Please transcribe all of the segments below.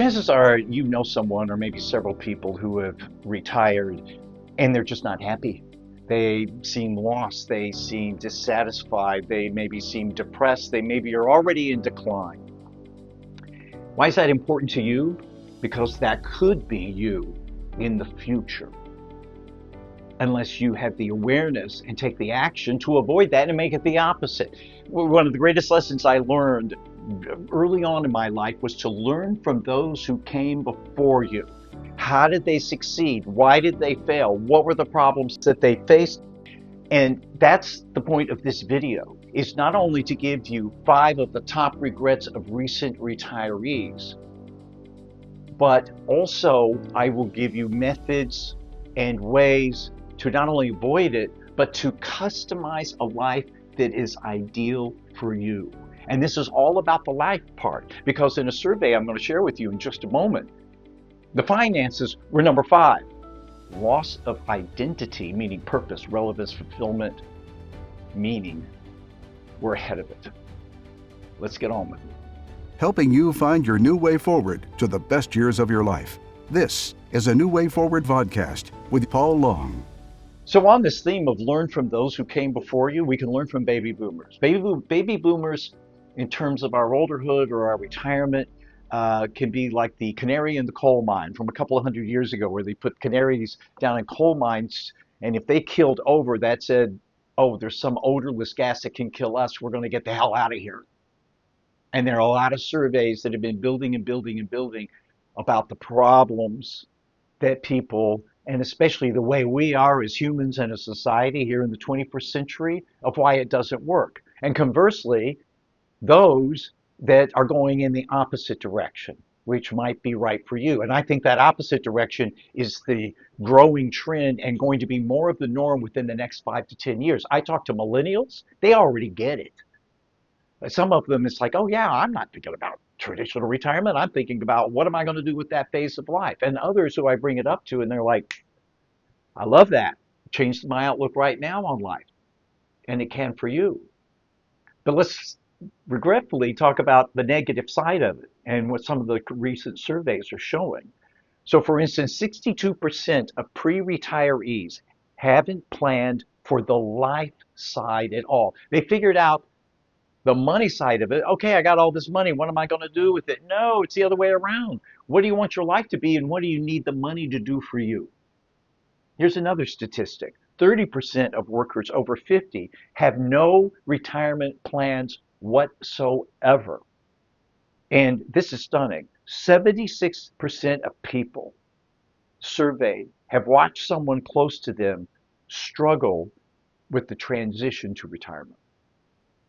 Chances are you know someone or maybe several people who have retired and they're just not happy. They seem lost, they seem dissatisfied, they maybe seem depressed, they maybe are already in decline. Why is that important to you? Because that could be you in the future, unless you have the awareness and take the action to avoid that and make it the opposite. One of the greatest lessons I learned early on in my life was to learn from those who came before you. How did they succeed? Why did they fail? What were the problems that they faced? And that's the point of this video, is not only to give you 5 of the top regrets of recent retirees, but also I will give you methods and ways to not only avoid it, but to customize a life that is ideal for you. And this is all about the life part, because in a survey I'm going to share with you in just a moment, the finances were number 5. Loss of identity, meaning purpose, relevance, fulfillment, meaning, we're ahead of it. Let's get on with it. Helping you find your new way forward to the best years of your life. This is a New Way Forward podcast with Paul Long. So on this theme of learn from those who came before you, we can learn from baby boomers. Baby boomers, in terms of our olderhood or our retirement, can be like the canary in the coal mine from a couple of hundred years ago, where they put canaries down in coal mines, and if they killed over, that said, oh, there's some odorless gas that can kill us, we're going to get the hell out of here. And there are a lot of surveys that have been building and building and building about the problems that people, and especially the way we are as humans and a society here in the 21st century, of why it doesn't work. And conversely, those that are going in the opposite direction, which might be right for you. And I think that opposite direction is the growing trend and going to be more of the norm within the next 5 to 10 years. I talk to millennials, they already get it. Some of them, it's like, oh yeah, I'm not thinking about traditional retirement. I'm thinking about what am I going to do with that phase of life? And others who I bring it up to, and they're like, I love that. Changed my outlook right now on life. And it can for you. But let's regretfully talk about the negative side of it and what some of the recent surveys are showing. So for instance, 62% of pre-retirees haven't planned for the life side at all. They figured out the money side of it. Okay, I got all this money. What am I going to do with it? No, it's the other way around. What do you want your life to be, and what do you need the money to do for you? Here's another statistic. 30% of workers over 50 have no retirement plans whatsoever. And this is stunning. 76% of people surveyed have watched someone close to them struggle with the transition to retirement.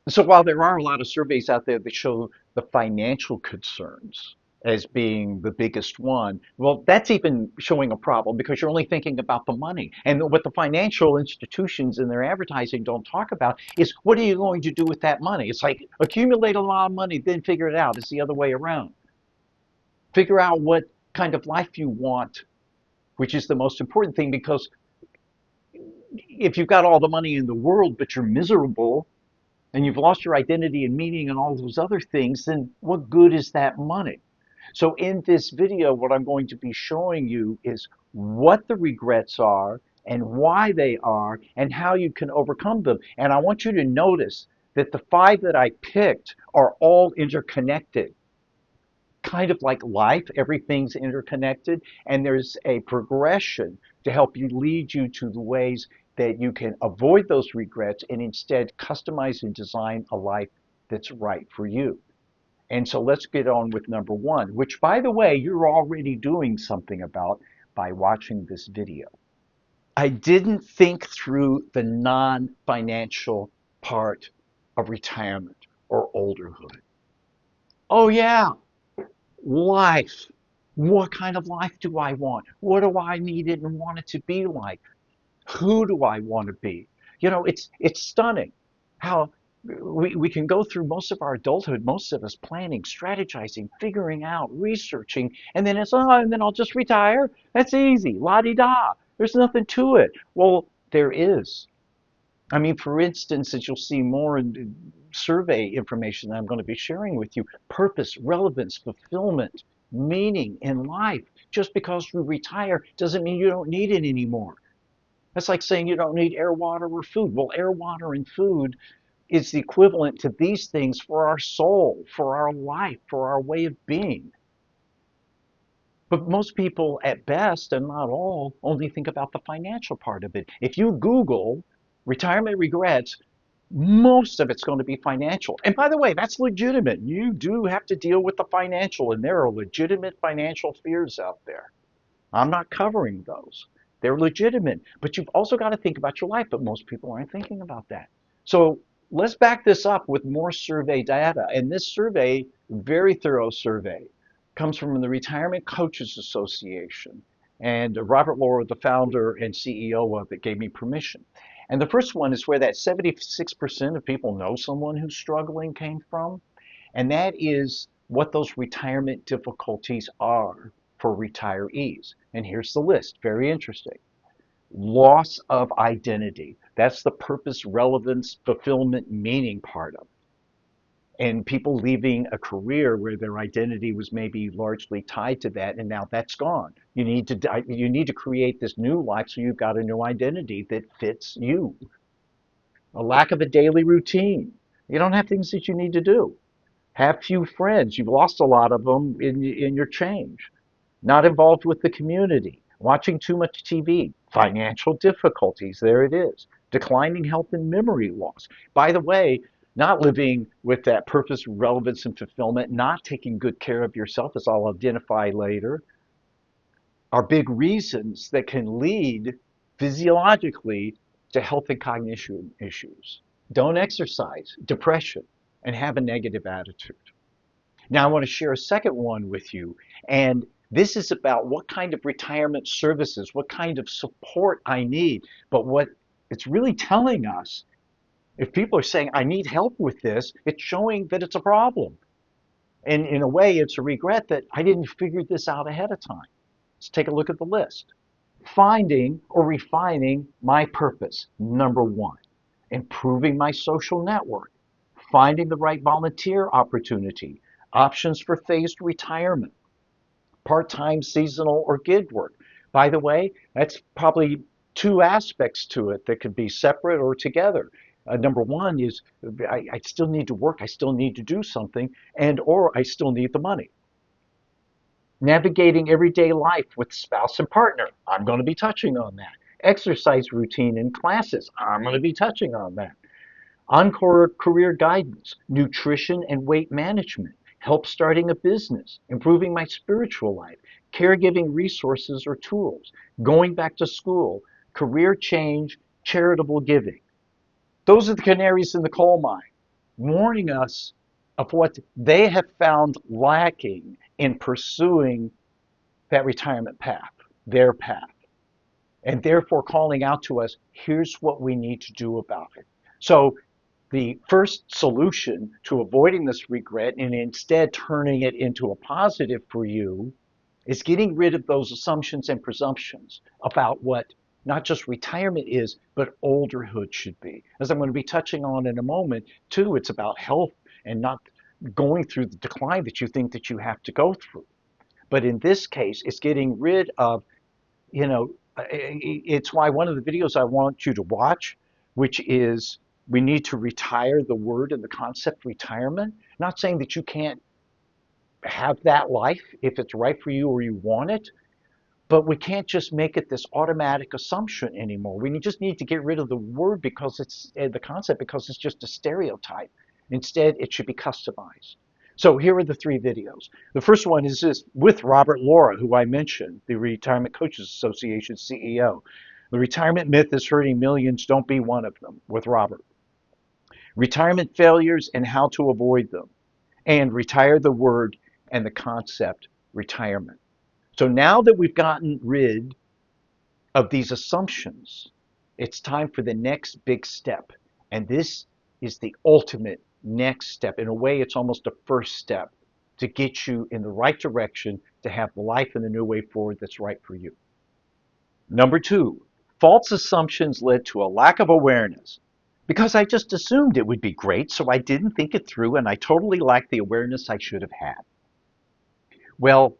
So while there are a lot of surveys out there that show the financial concerns as being the biggest one, well, that's even showing a problem because you're only thinking about the money. And what the financial institutions in their advertising don't talk about is, what are you going to do with that money? It's like, accumulate a lot of money, then figure it out. It's the other way around. Figure out what kind of life you want, which is the most important thing, because if you've got all the money in the world but you're miserable, and you've lost your identity and meaning and all those other things, then what good is that money? So in this video, what I'm going to be showing you is what the regrets are and why they are and how you can overcome them. And I want you to notice that the 5 that I picked are all interconnected. Kind of like life, everything's interconnected, and there's a progression to help you lead you to the ways that you can avoid those regrets and instead customize and design a life that's right for you. And so let's get on with number 1, which, by the way, you're already doing something about by watching this video. I didn't think through the non-financial part of retirement or olderhood. Oh yeah, life. What kind of life do I want? What do I need it and want it to be like? Who do I want to be? You know, it's stunning how we can go through most of our adulthood, most of us planning, strategizing, figuring out, researching, and then it's, oh, and then I'll just retire. That's easy, la-di-da. There's nothing to it. Well, there is. I mean, for instance, as you'll see more in survey information that I'm going to be sharing with you, purpose, relevance, fulfillment, meaning in life. Just because you retire doesn't mean you don't need it anymore. That's like saying you don't need air, water, or food. Well, air, water, and food is the equivalent to these things for our soul, for our life, for our way of being. But most people, at best, and not all, only think about the financial part of it. If you Google retirement regrets, most of it's going to be financial. And by the way, that's legitimate. You do have to deal with the financial, and there are legitimate financial fears out there. I'm not covering those. They're legitimate. But you've also got to think about your life, but most people aren't thinking about that. So let's back this up with more survey data. And this survey, very thorough survey, comes from the Retirement Coaches Association. And Robert Laura, the founder and CEO of it, gave me permission. And the first one is where that 76% of people know someone who's struggling came from. And that is what those retirement difficulties are for retirees. And here's the list, very interesting. Loss of identity. That's the purpose, relevance, fulfillment, meaning part of it. And people leaving a career where their identity was maybe largely tied to that, and now that's gone. You need to create this new life, so you've got a new identity that fits you. A lack of a daily routine. You don't have things that you need to do. Have few friends. You've lost a lot of them in your change. Not involved with the community. Watching too much TV. Financial difficulties. There it is. Declining health and memory loss. By the way, not living with that purpose, relevance, and fulfillment, not taking good care of yourself, as I'll identify later, are big reasons that can lead physiologically to health and cognition issues. Don't exercise, depression, and have a negative attitude. Now, I want to share a second one with you, and this is about what kind of retirement services, what kind of support I need. But what it's really telling us, if people are saying, I need help with this, it's showing that it's a problem. And in a way, it's a regret that I didn't figure this out ahead of time. Let's take a look at the list. Finding or refining my purpose, number one. Improving my social network. Finding the right volunteer opportunity. Options for phased retirement. Part-time, seasonal, or gig work. By the way, that's probably two aspects to it that could be separate or together. Number one is I still need to work, I still need to do something, and or I still need the money. Navigating everyday life with spouse and partner. I'm going to be touching on that. Exercise routine and classes. I'm going to be touching on that. Encore career guidance, nutrition and weight management, help starting a business, improving my spiritual life, caregiving resources or tools, going back to school, career change, charitable giving. Those are the canaries in the coal mine, warning us of what they have found lacking in pursuing that retirement path, their path, and therefore calling out to us, here's what we need to do about it. So the first solution to avoiding this regret and instead turning it into a positive for you is getting rid of those assumptions and presumptions about what not just retirement is, but olderhood should be. As I'm going to be touching on in a moment, too, it's about health and not going through the decline that you think that you have to go through. But in this case, it's getting rid of, it's why one of the videos I want you to watch, which is we need to retire the word and the concept retirement. Not saying that you can't have that life if it's right for you or you want it, but we can't just make it this automatic assumption anymore. We just need to get rid of the word because it's the concept because it's just a stereotype. Instead, it should be customized. So here are the three videos. The first one is this with Robert Laura, who I mentioned, the Retirement Coaches Association CEO. The retirement myth is hurting millions. Don't be one of them, with Robert. Retirement failures and how to avoid them. And retire the word and the concept retirement. So now that we've gotten rid of these assumptions, it's time for the next big step. And this is the ultimate next step. In a way, it's almost a first step to get you in the right direction to have the life and the new way forward that's right for you. Number two, false assumptions led to a lack of awareness. Because I just assumed it would be great, so I didn't think it through, and I totally lacked the awareness I should have had. Well,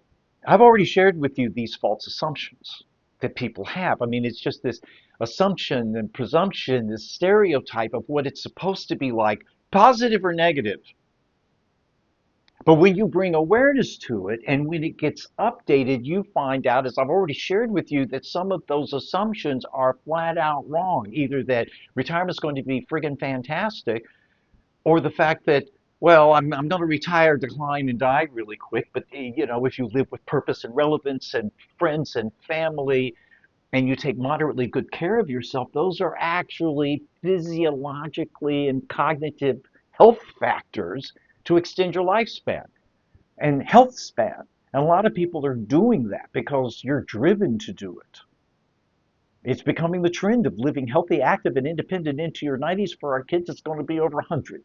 I've already shared with you these false assumptions that people have. I mean, it's just this assumption and presumption, this stereotype of what it's supposed to be like, positive or negative. But when you bring awareness to it and when it gets updated, you find out, as I've already shared with you, that some of those assumptions are flat out wrong. Either that retirement is going to be friggin' fantastic, or the fact that, well, I'm going to retire, decline, and die really quick. But, if you live with purpose and relevance and friends and family, and you take moderately good care of yourself, those are actually physiologically and cognitive health factors to extend your lifespan and health span. And a lot of people are doing that because you're driven to do it. It's becoming the trend of living healthy, active, and independent into your 90s. For our kids, it's going to be over 100.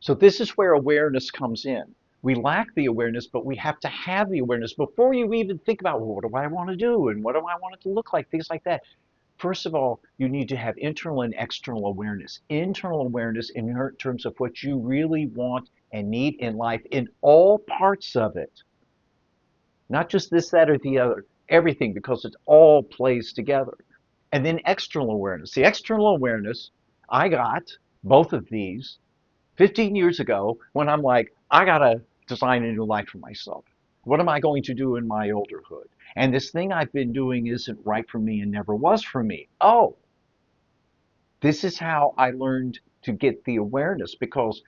So this is where awareness comes in. We lack the awareness, but we have to have the awareness before you even think about, well, what do I want to do and what do I want it to look like, things like that. First of all, you need to have internal and external awareness. Internal awareness in terms of what you really want and need in life in all parts of it. Not just this, that, or the other. Everything, because it all plays together. And then external awareness. The external awareness, I got both of these 15 years ago when I'm like, I got to design a new life for myself. What am I going to do in my olderhood? And this thing I've been doing isn't right for me and never was for me. Oh, this is how I learned to get the awareness, because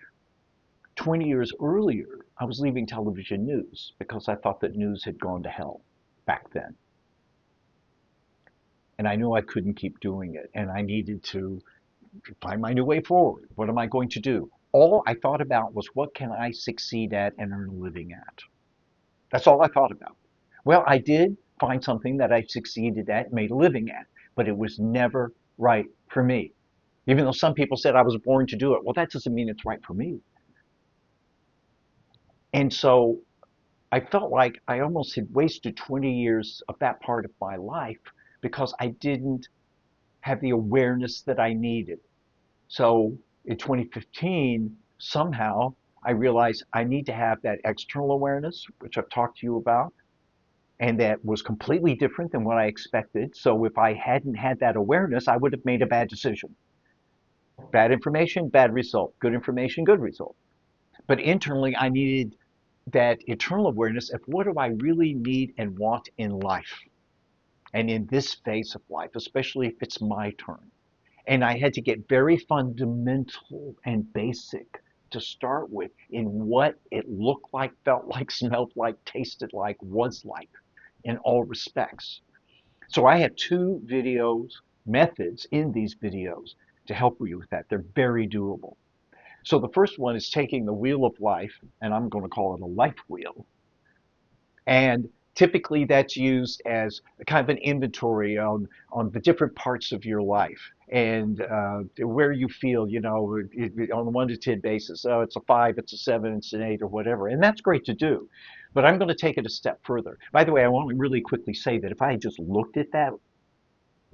20 years earlier, I was leaving television news because I thought that news had gone to hell back then. And I knew I couldn't keep doing it. And I needed to find my new way forward. What am I going to do? All I thought about was, what can I succeed at and earn a living at? That's all I thought about. Well, I did find something that I succeeded at, made a living at, but it was never right for me. Even though some people said I was born to do it. Well, that doesn't mean it's right for me. And so I felt like I almost had wasted 20 years of that part of my life because I didn't have the awareness that I needed. So in 2015, somehow I realized I need to have that external awareness, which I've talked to you about, and that was completely different than what I expected. So if I hadn't had that awareness, I would have made a bad decision. Bad information, bad result. Good information, good result. But internally, I needed that internal awareness of, what do I really need and want in life? And in this phase of life, especially if it's my turn. And I had to get very fundamental and basic to start with in what it looked like, felt like, smelled like, tasted like, was like in all respects. So I have two videos, methods in these videos to help you with that. They're very doable. So the first one is taking the wheel of life, and I'm going to call it a life wheel. And typically that's used as a kind of an inventory on the different parts of your life and where you feel, on a 1 to 10 basis. Oh, it's a 5, it's a 7, it's an 8, or whatever. And that's great to do. But I'm going to take it a step further. By the way, I want to really quickly say that if I had just looked at that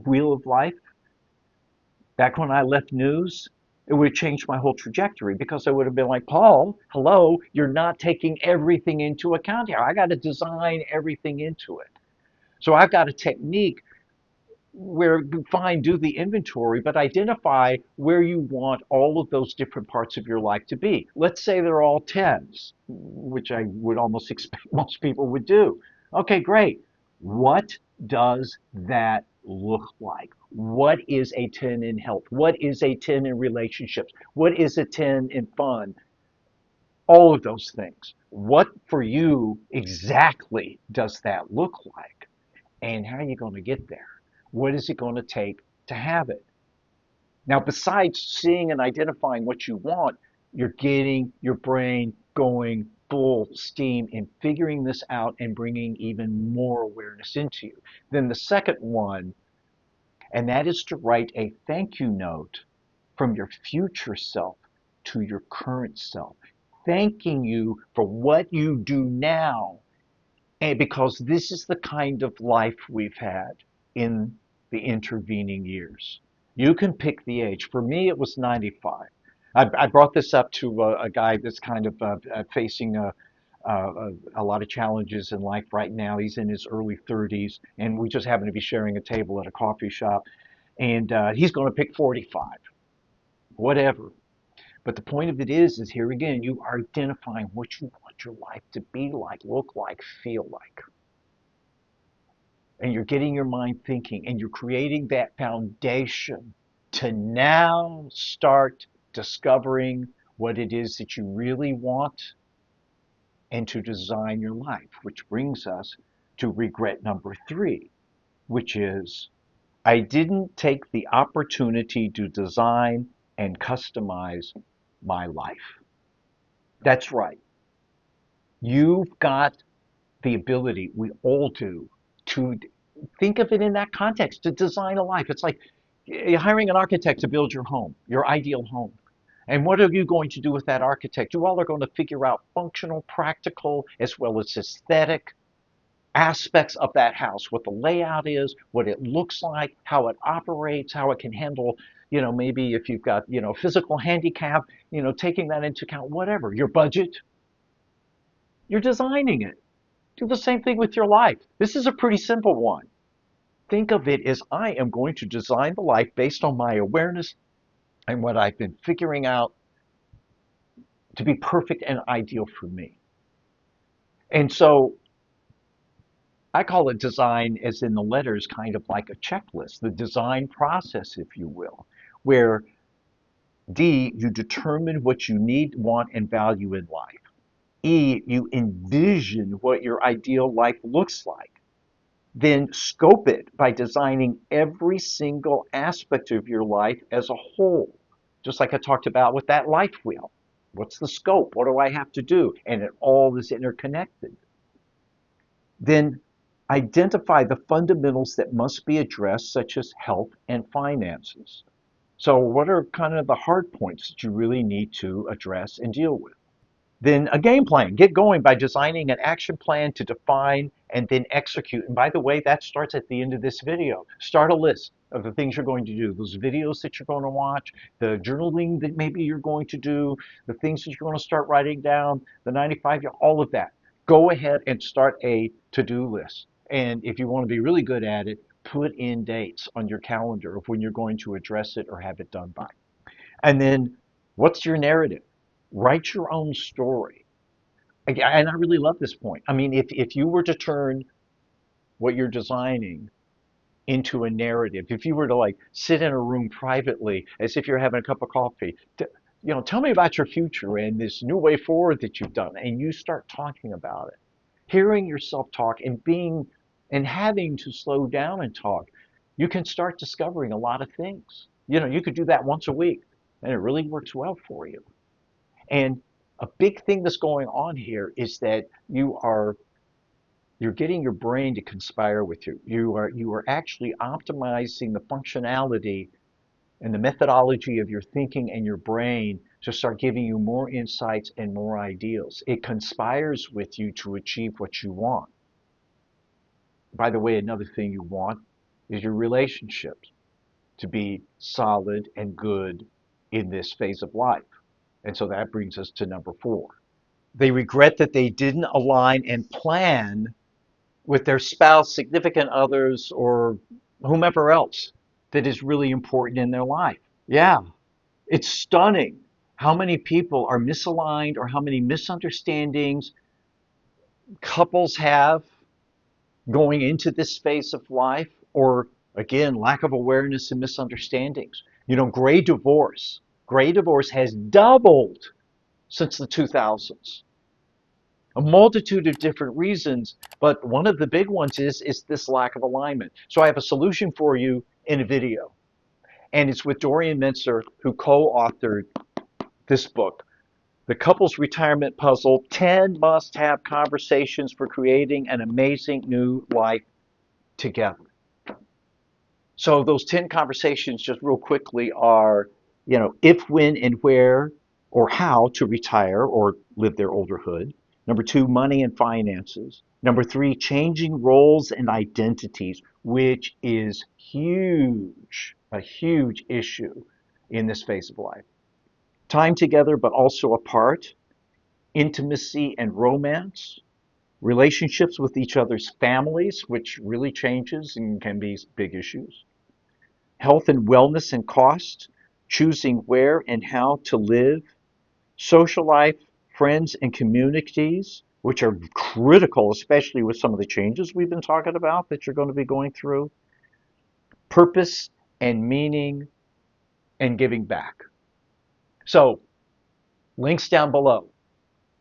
wheel of life back when I left news, it would have changed my whole trajectory, because I would have been like, Paul, hello, you're not taking everything into account here. I got to design everything into it. So I've got a technique where, fine, do the inventory, but identify where you want all of those different parts of your life to be. Let's say they're all 10s, which I would almost expect most people would do. Okay, great. What does that look like? What is a 10 in health? What is a 10 in relationships? What is a 10 in fun? All of those things. What for you exactly does that look like? And how are you going to get there? What is it going to take to have it? Now, besides seeing and identifying what you want, you're getting your brain going full steam in figuring this out and bringing even more awareness into you. Then the second one, and that is to write a thank you note from your future self to your current self, thanking you for what you do now, and because this is the kind of life we've had in the intervening years. You can pick the age. For me, it was 95. I brought this up to a guy that's kind of facing a lot of challenges in life right now. He's in his early 30s, and we just happen to be sharing a table at a coffee shop. And he's going to pick 45, whatever. But the point of it is here again, you are identifying what you want your life to be like, look like, feel like. And you're getting your mind thinking, and you're creating that foundation to now start discovering what it is that you really want and to design your life, which brings us to regret number 3, which is I didn't take the opportunity to design and customize my life. That's right. You've got the ability, we all do, to think of it in that context, to design a life. It's like you're hiring an architect to build your home, your ideal home. And what are you going to do with that architect? You all are going to figure out functional, practical, as well as aesthetic aspects of that house, what the layout is, what it looks like, how it operates, how it can handle, maybe if you've got, physical handicap, taking that into account, whatever, your budget, you're designing it. Do the same thing with your life. This is a pretty simple one. Think of it as I am going to design the life based on my awareness and what I've been figuring out to be perfect and ideal for me. And so I call it design as in the letters, kind of like a checklist, the design process, if you will, where D, you determine what you need, want, and value in life. E, you envision what your ideal life looks like. Then scope it by designing every single aspect of your life as a whole. Just like I talked about with that life wheel. What's the scope? What do I have to do? And it all is interconnected. Then identify the fundamentals that must be addressed, such as health and finances. So what are kind of the hard points that you really need to address and deal with? Then a game plan. Get going by designing an action plan to define and then execute. And by the way, that starts at the end of this video. Start a list of the things you're going to do, those videos that you're going to watch, the journaling that maybe you're going to do, the things that you're going to start writing down, the 95, all of that. Go ahead and start a to-do list. And if you want to be really good at it, put in dates on your calendar of when you're going to address it or have it done by. And then what's your narrative? Write your own story. And I really love this point. I mean, if you were to turn what you're designing into a narrative, if you were to like sit in a room privately as if you're having a cup of coffee, tell me about your future and this new way forward that you've done, and you start talking about it, hearing yourself talk and having to slow down and talk, you can start discovering a lot of things. You could do that once a week, and it really works well for you. And a big thing that's going on here is that you're getting your brain to conspire with you. You are actually optimizing the functionality and the methodology of your thinking and your brain to start giving you more insights and more ideals. It conspires with you to achieve what you want. By the way, another thing you want is your relationships to be solid and good in this phase of life. And so that brings us to number 4. They regret that they didn't align and plan with their spouse, significant others, or whomever else that is really important in their life. Yeah, it's stunning how many people are misaligned or how many misunderstandings couples have going into this phase of life, or again, lack of awareness and misunderstandings. Gray divorce. Gray divorce has doubled since the 2000s. A multitude of different reasons, but one of the big ones is this lack of alignment. So I have a solution for you in a video, and it's with Dorian Mintzer, who co-authored this book, The Couple's Retirement Puzzle, 10 Must-Have Conversations for Creating an Amazing New Life Together. So those 10 conversations, just real quickly, are, if, when, and where, or how to retire or live their olderhood. Number 2, money and finances. Number 3, changing roles and identities, which is huge, a huge issue in this phase of life. Time together, but also apart. intimacy and romance, relationships with each other's families, which really changes and can be big issues, health and wellness and cost, choosing where and how to live, social life, friends and communities, which are critical, especially with some of the changes we've been talking about that you're going to be going through, purpose and meaning, and giving back. So, links down below.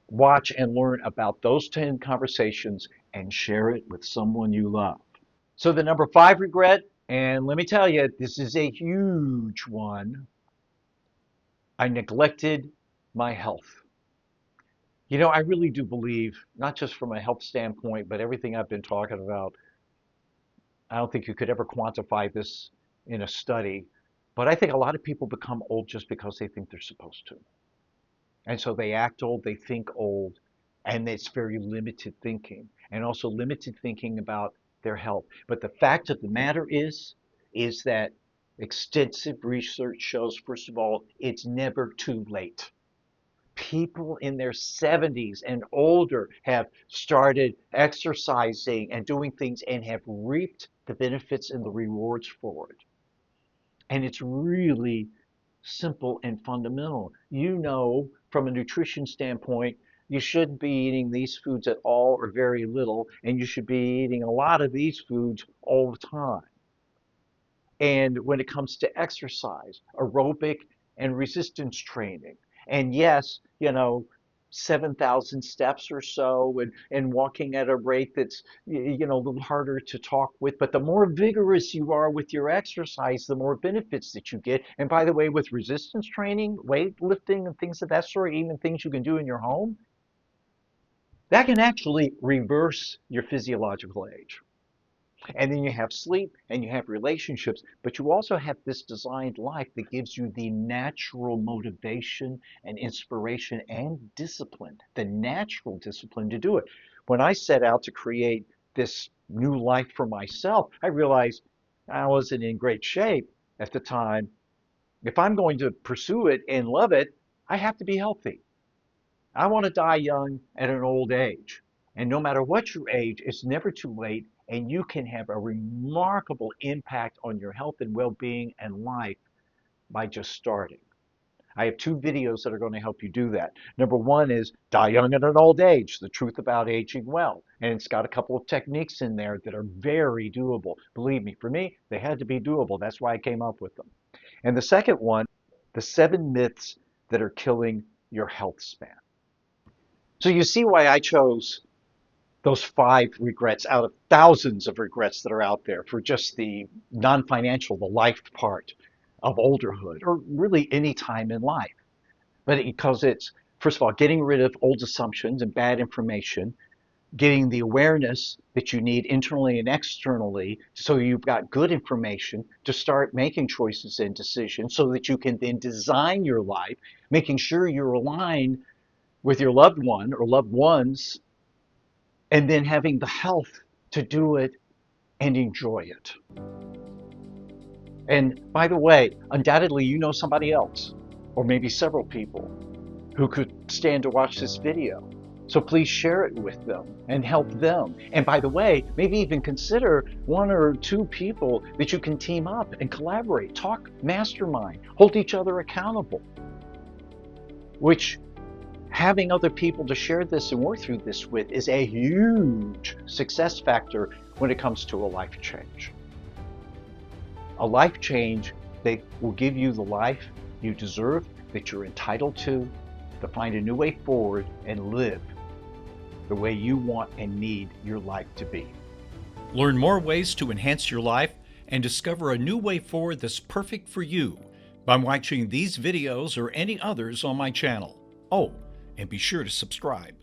Watch and learn about those 10 conversations and share it with someone you love. So, the number 5 regret, and let me tell you, this is a huge one. I neglected my health. You know, I really do believe, not just from a health standpoint, but everything I've been talking about, I don't think you could ever quantify this in a study, but I think a lot of people become old just because they think they're supposed to. And so they act old, they think old, and it's very limited thinking, and also limited thinking about their health. But the fact of the matter is that extensive research shows, first of all, it's never too late. People in their 70s and older have started exercising and doing things and have reaped the benefits and the rewards for it. And it's really simple and fundamental. You know, from a nutrition standpoint, you shouldn't be eating these foods at all or very little, and you should be eating a lot of these foods all the time. And when it comes to exercise, aerobic and resistance training, and yes, 7,000 steps or so, and walking at a rate that's, a little harder to talk with. But the more vigorous you are with your exercise, the more benefits that you get. And by the way, with resistance training, weightlifting, and things of that sort, even things you can do in your home, that can actually reverse your physiological age. And then you have sleep and you have relationships, but you also have this designed life that gives you the natural motivation and inspiration and discipline, the natural discipline to do it. When I set out to create this new life for myself, I realized I wasn't in great shape at the time. If I'm going to pursue it and love it, I have to be healthy. I want to die young at an old age. And no matter what your age, it's never too late, and you can have a remarkable impact on your health and well-being and life by just starting. I have 2 videos that are going to help you do that. Number 1 is Die Young at an Old Age, the truth about aging well. And it's got a couple of techniques in there that are very doable. Believe me, for me, they had to be doable. That's why I came up with them. And the second one, the 7 myths that are killing your health span. So you see why I chose those 5 regrets out of thousands of regrets that are out there for just the non-financial, the life part of olderhood, or really any time in life. But because it's, first of all, getting rid of old assumptions and bad information, getting the awareness that you need internally and externally so you've got good information to start making choices and decisions so that you can then design your life, making sure you're aligned with your loved one or loved ones, and then having the health to do it and enjoy it. And by the way, undoubtedly you know somebody else, or maybe several people, who could stand to watch this video. So please share it with them and help them. And by the way, maybe even consider 1 or 2 people that you can team up and collaborate, talk, mastermind, hold each other accountable, which having other people to share this and work through this with is a huge success factor when it comes to a life change. A life change that will give you the life you deserve, that you're entitled to find a new way forward and live the way you want and need your life to be. Learn more ways to enhance your life and discover a new way forward that's perfect for you by watching these videos or any others on my channel. Oh, and be sure to subscribe.